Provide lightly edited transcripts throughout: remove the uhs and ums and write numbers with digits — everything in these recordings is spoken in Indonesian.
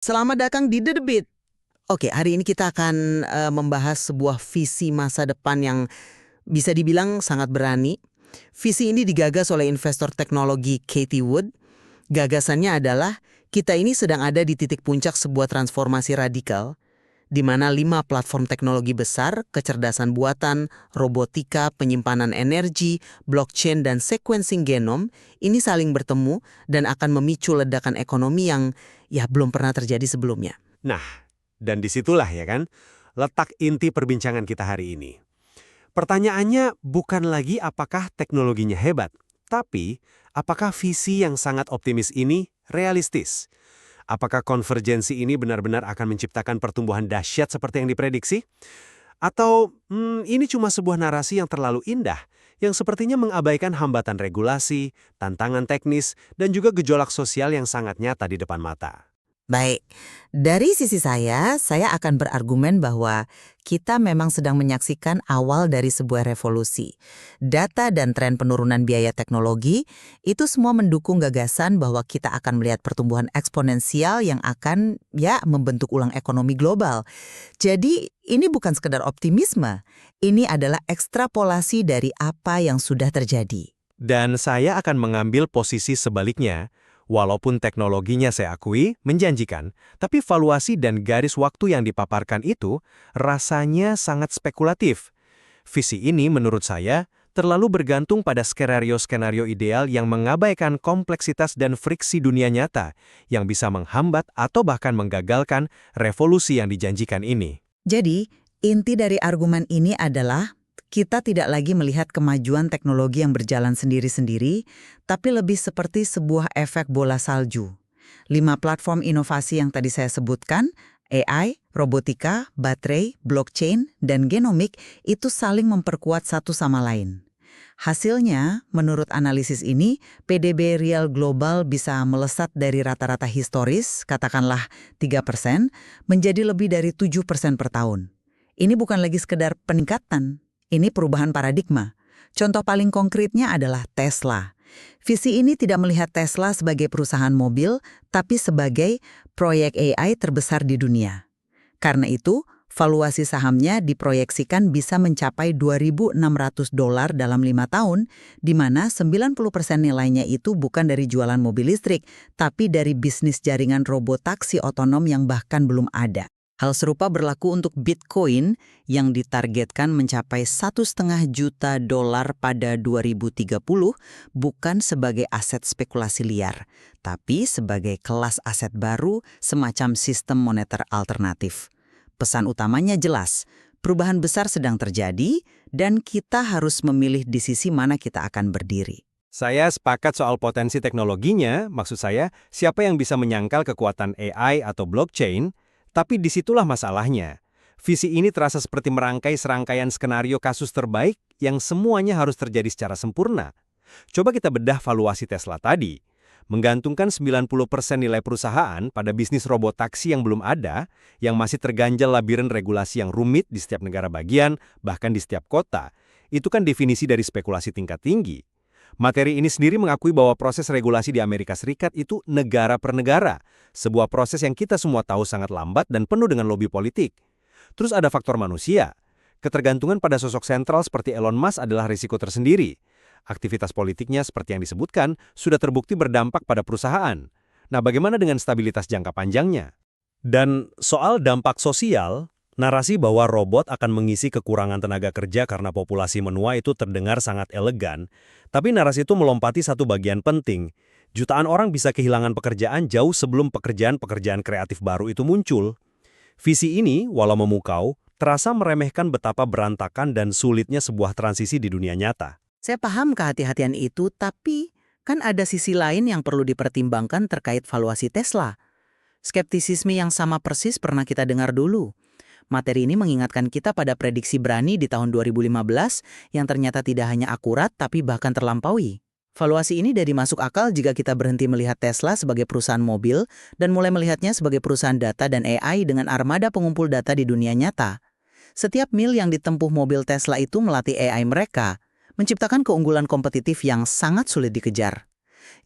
Selamat datang di The Debate. Oke, hari ini kita akan membahas sebuah visi masa depan yang bisa dibilang sangat berani. Visi ini digagas oleh investor teknologi Katie Wood. Gagasannya adalah kita ini sedang ada di titik puncak sebuah transformasi radikal, di mana 5 platform teknologi besar, kecerdasan buatan, robotika, penyimpanan energi, blockchain, dan sequencing genom, ini saling bertemu dan akan memicu ledakan ekonomi yang belum pernah terjadi sebelumnya. Nah, dan disitulah ya kan, letak inti perbincangan kita hari ini. Pertanyaannya bukan lagi apakah teknologinya hebat, tapi apakah visi yang sangat optimis ini realistis? Apakah konvergensi ini benar-benar akan menciptakan pertumbuhan dahsyat seperti yang diprediksi? Atau ini cuma sebuah narasi yang terlalu indah, yang sepertinya mengabaikan hambatan regulasi, tantangan teknis, dan juga gejolak sosial yang sangat nyata di depan mata? Baik, dari sisi saya akan berargumen bahwa kita memang sedang menyaksikan awal dari sebuah revolusi. Data dan tren penurunan biaya teknologi itu semua mendukung gagasan bahwa kita akan melihat pertumbuhan eksponensial yang akan membentuk ulang ekonomi global. Jadi ini bukan sekedar optimisme, ini adalah ekstrapolasi dari apa yang sudah terjadi. Dan saya akan mengambil posisi sebaliknya. Walaupun teknologinya saya akui menjanjikan, tapi valuasi dan garis waktu yang dipaparkan itu rasanya sangat spekulatif. Visi ini menurut saya terlalu bergantung pada skenario-skenario ideal yang mengabaikan kompleksitas dan friksi dunia nyata yang bisa menghambat atau bahkan menggagalkan revolusi yang dijanjikan ini. Jadi, inti dari argumen ini adalah kita tidak lagi melihat kemajuan teknologi yang berjalan sendiri-sendiri, tapi lebih seperti sebuah efek bola salju. 5 platform inovasi yang tadi saya sebutkan, AI, robotika, baterai, blockchain, dan genomik itu saling memperkuat satu sama lain. Hasilnya, menurut analisis ini, PDB real global bisa melesat dari rata-rata historis, katakanlah 3%, menjadi lebih dari 7% per tahun. Ini bukan lagi sekedar peningkatan. Ini perubahan paradigma. Contoh paling konkretnya adalah Tesla. Visi ini tidak melihat Tesla sebagai perusahaan mobil, tapi sebagai proyek AI terbesar di dunia. Karena itu, valuasi sahamnya diproyeksikan bisa mencapai $2.600 dalam 5 tahun, di mana 90% nilainya itu bukan dari jualan mobil listrik, tapi dari bisnis jaringan robot taksi otonom yang bahkan belum ada. Hal serupa berlaku untuk Bitcoin yang ditargetkan mencapai $1,5 juta pada 2030 bukan sebagai aset spekulasi liar, tapi sebagai kelas aset baru semacam sistem moneter alternatif. Pesan utamanya jelas, perubahan besar sedang terjadi dan kita harus memilih di sisi mana kita akan berdiri. Saya sepakat soal potensi teknologinya, maksud saya, siapa yang bisa menyangkal kekuatan AI atau blockchain. Tapi disitulah masalahnya. Visi ini terasa seperti merangkai serangkaian skenario kasus terbaik yang semuanya harus terjadi secara sempurna. Coba kita bedah valuasi Tesla tadi. Menggantungkan 90% nilai perusahaan pada bisnis robot taksi yang belum ada, yang masih terganjal labirin regulasi yang rumit di setiap negara bagian, bahkan di setiap kota. Itu kan definisi dari spekulasi tingkat tinggi. Materi ini sendiri mengakui bahwa proses regulasi di Amerika Serikat itu negara per negara, sebuah proses yang kita semua tahu sangat lambat dan penuh dengan lobi politik. Terus ada faktor manusia. Ketergantungan pada sosok sentral seperti Elon Musk adalah risiko tersendiri. Aktivitas politiknya seperti yang disebutkan sudah terbukti berdampak pada perusahaan. Nah, bagaimana dengan stabilitas jangka panjangnya? Dan soal dampak sosial, narasi bahwa robot akan mengisi kekurangan tenaga kerja karena populasi menua itu terdengar sangat elegan, tapi narasi itu melompati satu bagian penting. Jutaan orang bisa kehilangan pekerjaan jauh sebelum pekerjaan-pekerjaan kreatif baru itu muncul. Visi ini, walau memukau, terasa meremehkan betapa berantakan dan sulitnya sebuah transisi di dunia nyata. Saya paham kehati-hatian itu, tapi kan ada sisi lain yang perlu dipertimbangkan terkait valuasi Tesla. Skeptisisme yang sama persis pernah kita dengar dulu. Materi ini mengingatkan kita pada prediksi berani di tahun 2015 yang ternyata tidak hanya akurat tapi bahkan terlampaui. Valuasi ini dari masuk akal jika kita berhenti melihat Tesla sebagai perusahaan mobil dan mulai melihatnya sebagai perusahaan data dan AI dengan armada pengumpul data di dunia nyata. Setiap mil yang ditempuh mobil Tesla itu melatih AI mereka, menciptakan keunggulan kompetitif yang sangat sulit dikejar.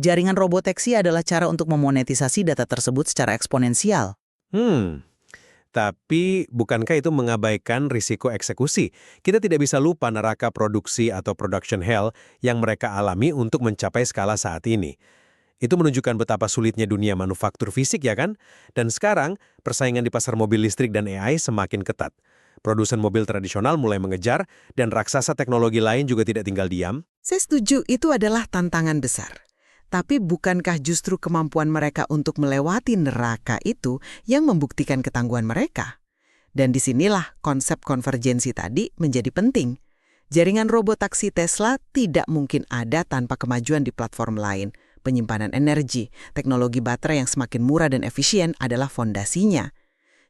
Jaringan robotaksi adalah cara untuk memonetisasi data tersebut secara eksponensial. Tapi bukankah itu mengabaikan risiko eksekusi? Kita tidak bisa lupa neraka produksi atau production hell yang mereka alami untuk mencapai skala saat ini. Itu menunjukkan betapa sulitnya dunia manufaktur fisik ya kan? Dan sekarang, persaingan di pasar mobil listrik dan AI semakin ketat. Produsen mobil tradisional mulai mengejar, dan raksasa teknologi lain juga tidak tinggal diam. Saya setuju, itu adalah tantangan besar. Tapi bukankah justru kemampuan mereka untuk melewati neraka itu yang membuktikan ketangguhan mereka? Dan disinilah konsep konvergensi tadi menjadi penting. Jaringan robotaksi Tesla tidak mungkin ada tanpa kemajuan di platform lain. Penyimpanan energi, teknologi baterai yang semakin murah dan efisien adalah fondasinya.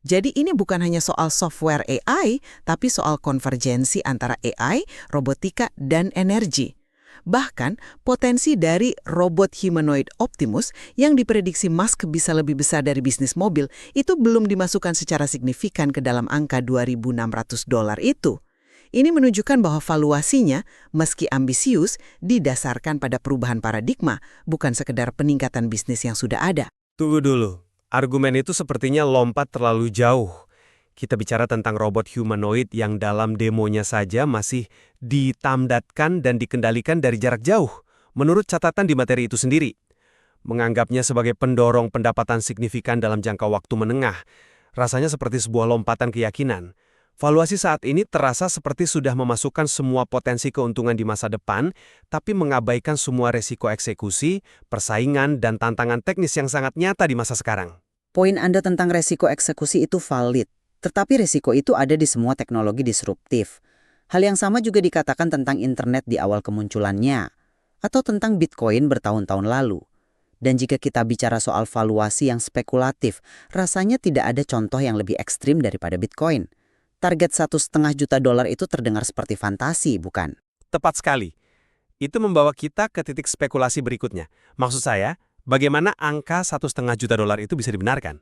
Jadi ini bukan hanya soal software AI, tapi soal konvergensi antara AI, robotika, dan energi. Bahkan, potensi dari robot humanoid Optimus yang diprediksi Musk bisa lebih besar dari bisnis mobil itu belum dimasukkan secara signifikan ke dalam angka $2.600 itu. Ini menunjukkan bahwa valuasinya, meski ambisius, didasarkan pada perubahan paradigma, bukan sekedar peningkatan bisnis yang sudah ada. Tunggu dulu, argumen itu sepertinya lompat terlalu jauh. Kita bicara tentang robot humanoid yang dalam demonya saja masih ditamdatkan dan dikendalikan dari jarak jauh, menurut catatan di materi itu sendiri. Menganggapnya sebagai pendorong pendapatan signifikan dalam jangka waktu menengah, rasanya seperti sebuah lompatan keyakinan. Valuasi saat ini terasa seperti sudah memasukkan semua potensi keuntungan di masa depan, tapi mengabaikan semua resiko eksekusi, persaingan, dan tantangan teknis yang sangat nyata di masa sekarang. Poin Anda tentang resiko eksekusi itu valid, tetapi resiko itu ada di semua teknologi disruptif. Hal yang sama juga dikatakan tentang internet di awal kemunculannya, atau tentang Bitcoin bertahun-tahun lalu. Dan jika kita bicara soal valuasi yang spekulatif, rasanya tidak ada contoh yang lebih ekstrim daripada Bitcoin. Target $1,5 juta itu terdengar seperti fantasi, bukan? Tepat sekali. Itu membawa kita ke titik spekulasi berikutnya. Maksud saya, bagaimana angka $1,5 juta itu bisa dibenarkan?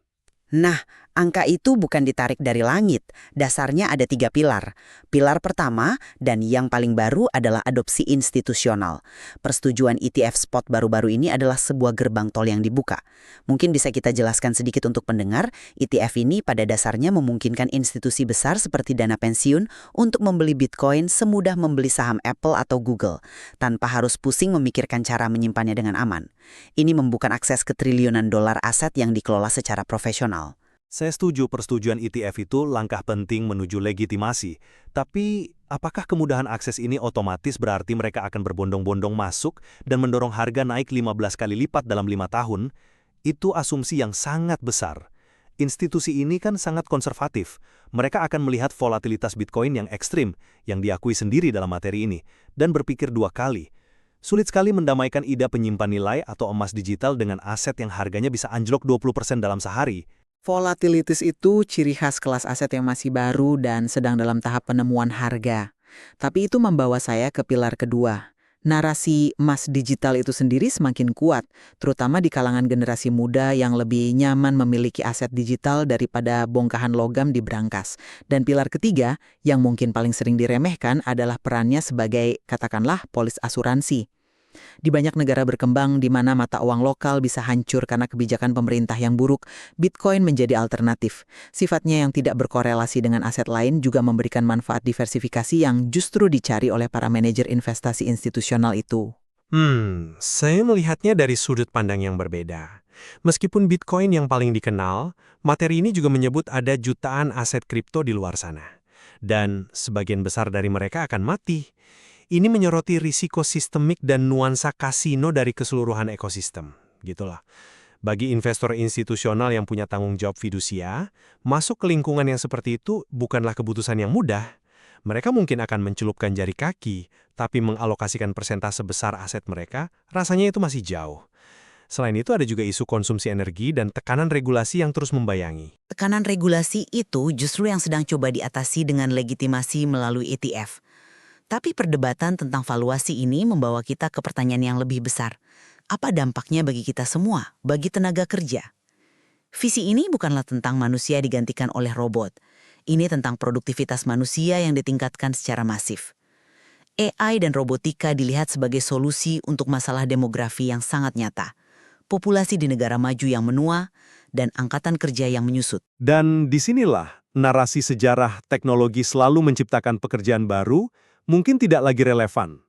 Nah, angka itu bukan ditarik dari langit. Dasarnya ada 3 pilar. Pilar pertama, dan yang paling baru adalah adopsi institusional. Persetujuan ETF spot baru-baru ini adalah sebuah gerbang tol yang dibuka. Mungkin bisa kita jelaskan sedikit untuk pendengar, ETF ini pada dasarnya memungkinkan institusi besar seperti dana pensiun untuk membeli Bitcoin semudah membeli saham Apple atau Google, tanpa harus pusing memikirkan cara menyimpannya dengan aman. Ini membuka akses ke triliunan dolar aset yang dikelola secara profesional. Saya setuju persetujuan ETF itu langkah penting menuju legitimasi. Tapi, apakah kemudahan akses ini otomatis berarti mereka akan berbondong-bondong masuk dan mendorong harga naik 15 kali lipat dalam 5 tahun? Itu asumsi yang sangat besar. Institusi ini kan sangat konservatif. Mereka akan melihat volatilitas Bitcoin yang ekstrim, yang diakui sendiri dalam materi ini, dan berpikir 2 kali. Sulit sekali mendamaikan ide penyimpan nilai atau emas digital dengan aset yang harganya bisa anjlok 20% dalam sehari. Volatilitas itu ciri khas kelas aset yang masih baru dan sedang dalam tahap penemuan harga. Tapi itu membawa saya ke pilar kedua. Narasi emas digital itu sendiri semakin kuat, terutama di kalangan generasi muda yang lebih nyaman memiliki aset digital daripada bongkahan logam di brankas. Dan pilar ketiga, yang mungkin paling sering diremehkan adalah perannya sebagai, katakanlah, polis asuransi. Di banyak negara berkembang di mana mata uang lokal bisa hancur karena kebijakan pemerintah yang buruk, Bitcoin menjadi alternatif. Sifatnya yang tidak berkorelasi dengan aset lain juga memberikan manfaat diversifikasi yang justru dicari oleh para manajer investasi institusional itu. Saya melihatnya dari sudut pandang yang berbeda. Meskipun Bitcoin yang paling dikenal, materi ini juga menyebut ada jutaan aset kripto di luar sana. Dan sebagian besar dari mereka akan mati. Ini menyoroti risiko sistemik dan nuansa kasino dari keseluruhan ekosistem. Gitulah. Bagi investor institusional yang punya tanggung jawab fidusia, masuk ke lingkungan yang seperti itu bukanlah keputusan yang mudah. Mereka mungkin akan mencelupkan jari kaki, tapi mengalokasikan persentase besar aset mereka, rasanya itu masih jauh. Selain itu ada juga isu konsumsi energi dan tekanan regulasi yang terus membayangi. Tekanan regulasi itu justru yang sedang coba diatasi dengan legitimasi melalui ETF. Tapi perdebatan tentang valuasi ini membawa kita ke pertanyaan yang lebih besar. Apa dampaknya bagi kita semua, bagi tenaga kerja? Visi ini bukanlah tentang manusia digantikan oleh robot. Ini tentang produktivitas manusia yang ditingkatkan secara masif. AI dan robotika dilihat sebagai solusi untuk masalah demografi yang sangat nyata. Populasi di negara maju yang menua, dan angkatan kerja yang menyusut. Dan disinilah narasi sejarah teknologi selalu menciptakan pekerjaan baru mungkin tidak lagi relevan.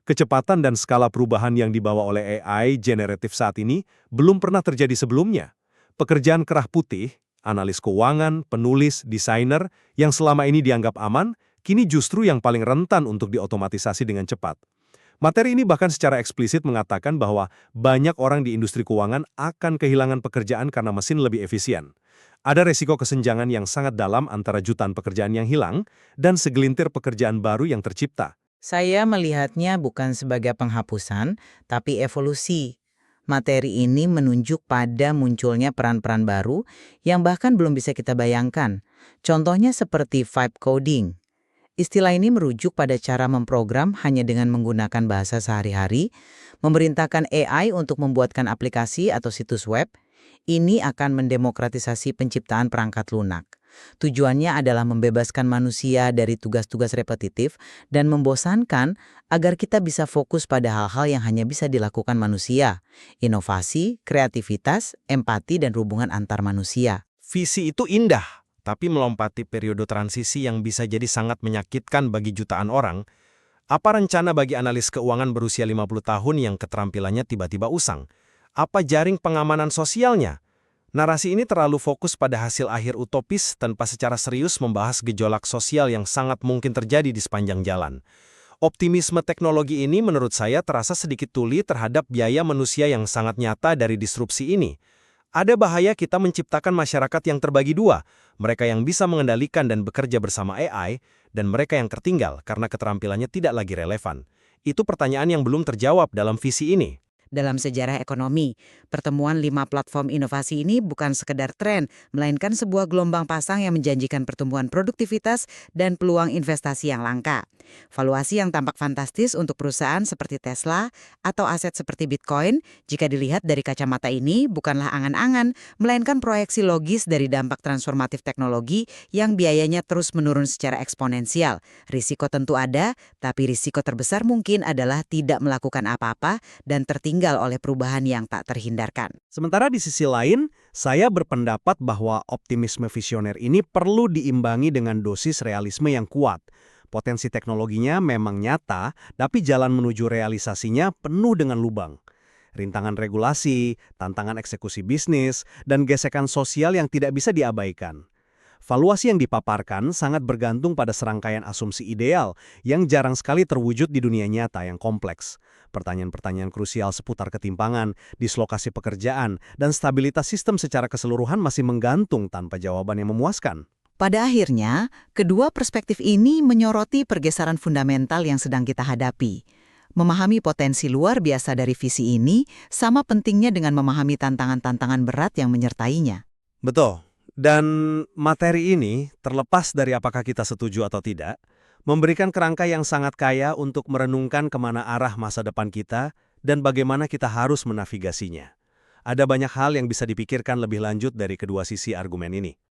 Kecepatan dan skala perubahan yang dibawa oleh AI generatif saat ini belum pernah terjadi sebelumnya. Pekerjaan kerah putih, analis keuangan, penulis, desainer yang selama ini dianggap aman, kini justru yang paling rentan untuk diotomatisasi dengan cepat. Materi ini bahkan secara eksplisit mengatakan bahwa banyak orang di industri keuangan akan kehilangan pekerjaan karena mesin lebih efisien. Ada resiko kesenjangan yang sangat dalam antara jutaan pekerjaan yang hilang dan segelintir pekerjaan baru yang tercipta. Saya melihatnya bukan sebagai penghapusan, tapi evolusi. Materi ini menunjuk pada munculnya peran-peran baru yang bahkan belum bisa kita bayangkan. Contohnya seperti vibe coding. Istilah ini merujuk pada cara memprogram hanya dengan menggunakan bahasa sehari-hari, memerintahkan AI untuk membuatkan aplikasi atau situs web. Ini akan mendemokratisasi penciptaan perangkat lunak. Tujuannya adalah membebaskan manusia dari tugas-tugas repetitif dan membosankan agar kita bisa fokus pada hal-hal yang hanya bisa dilakukan manusia. Inovasi, kreativitas, empati, dan hubungan antar manusia. Visi itu indah, tapi melompati periode transisi yang bisa jadi sangat menyakitkan bagi jutaan orang. Apa rencana bagi analis keuangan berusia 50 tahun yang keterampilannya tiba-tiba usang? Apa jaring pengamanan sosialnya? Narasi ini terlalu fokus pada hasil akhir utopis tanpa secara serius membahas gejolak sosial yang sangat mungkin terjadi di sepanjang jalan. Optimisme teknologi ini menurut saya terasa sedikit tuli terhadap biaya manusia yang sangat nyata dari disrupsi ini. Ada bahaya kita menciptakan masyarakat yang terbagi dua, mereka yang bisa mengendalikan dan bekerja bersama AI, dan mereka yang tertinggal karena keterampilannya tidak lagi relevan. Itu pertanyaan yang belum terjawab dalam visi ini. Dalam sejarah ekonomi, pertemuan 5 platform inovasi ini bukan sekedar tren, melainkan sebuah gelombang pasang yang menjanjikan pertumbuhan produktivitas dan peluang investasi yang langka. Valuasi yang tampak fantastis untuk perusahaan seperti Tesla atau aset seperti Bitcoin, jika dilihat dari kacamata ini, bukanlah angan-angan, melainkan proyeksi logis dari dampak transformatif teknologi yang biayanya terus menurun secara eksponensial. Risiko tentu ada, tapi risiko terbesar mungkin adalah tidak melakukan apa-apa dan tertinggal oleh perubahan yang tak terhindarkan. Sementara di sisi lain, saya berpendapat bahwa optimisme visioner ini perlu diimbangi dengan dosis realisme yang kuat. Potensi teknologinya memang nyata, tapi jalan menuju realisasinya penuh dengan lubang. Rintangan regulasi, tantangan eksekusi bisnis, dan gesekan sosial yang tidak bisa diabaikan. Valuasi yang dipaparkan sangat bergantung pada serangkaian asumsi ideal yang jarang sekali terwujud di dunia nyata yang kompleks. Pertanyaan-pertanyaan krusial seputar ketimpangan, dislokasi pekerjaan, dan stabilitas sistem secara keseluruhan masih menggantung tanpa jawaban yang memuaskan. Pada akhirnya, kedua perspektif ini menyoroti pergeseran fundamental yang sedang kita hadapi. Memahami potensi luar biasa dari visi ini sama pentingnya dengan memahami tantangan-tantangan berat yang menyertainya. Betul. Dan materi ini, terlepas dari apakah kita setuju atau tidak, memberikan kerangka yang sangat kaya untuk merenungkan kemana arah masa depan kita dan bagaimana kita harus menavigasinya. Ada banyak hal yang bisa dipikirkan lebih lanjut dari kedua sisi argumen ini.